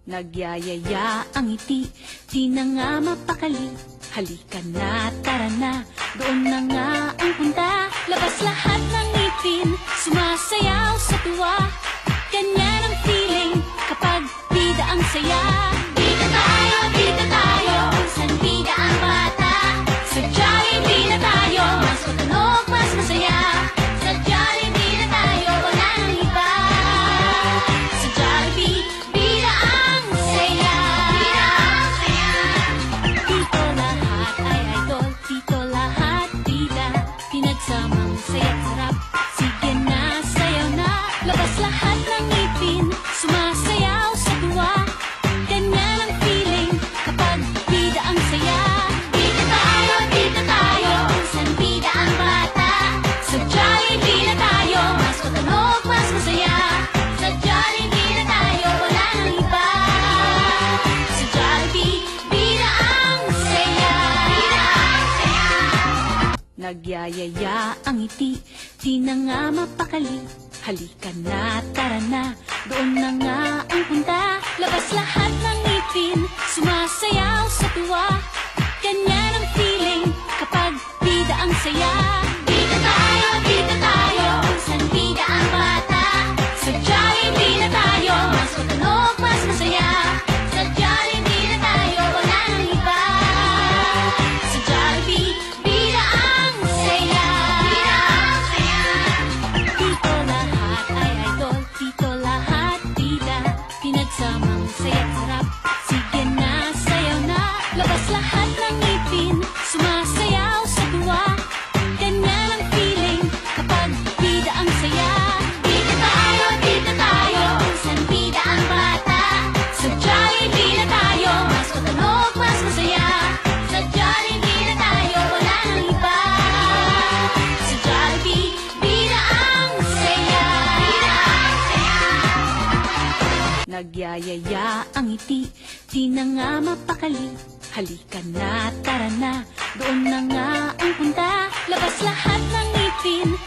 Nagyayaya ang ngiti, di na nga mapakali. Halika na, tara na, doon na nga ang punta. Labas lahat ng ngipin, sumasayaw sa tuwa. Ganyan ang feeling kapag bida ang saya. Bida tayo, kung saan bida ang bata. Sa Jollibee na tayo, mas matunog, mas masaya. Sa Jollibee na tayo, wala nang iba. Sa Jollibee, bida ang saya. Bida ang saya. Dito lahat ay idol, dito lahat bida. Pinagsamang saya't sarap, sige na, sayaw na. Labas lahat ng ngipin, sumasayaw sa tuwa. Ganyan ang feeling kapag bida ang saya. Bida tayo, kung saan bida ang bata. Sa Jollibee na tayo, mas matunog, mas masaya. Sa Jollibee na tayo, wala nang iba. Sa Jollibee, bida ang saya. Bida ang saya. Nagyayaya ang ngiti, di na nga mapakali. Halika na, tara na, doon na nga ang punta. Labas lahat ng ngipin, sumasayaw sa tuwa. Ganyan ang feeling kapag bida ang saya. Bida tayo, kung saan bida ang bata. Sa Jollibee na tayo, mas matunog, mas masaya. Sa Jollibee na tayo, wala nang iba. Sa Jollibee, bida ang saya. Bida ang saya. Dito lahat ay idol, dito lahat bida. Pinagsamang saya't sarap, sige na, sayaw na. Labas lahat ng ngipin, sumasayaw sa tuwa. Ganyan ang feeling kapag bida ang saya. Bida tayo, kung saan bida ang bata. Sa Jollibee na tayo, mas matunog, mas masaya. Sa Jollibee na tayo, wala nang iba. Sa Jollibee, bida ang saya. Bida ang saya. Nagyayaya ang ngiti, di na nga mapakali. Halika na, tara na, doon na nga ang punta. Labas lahat ng ngipin,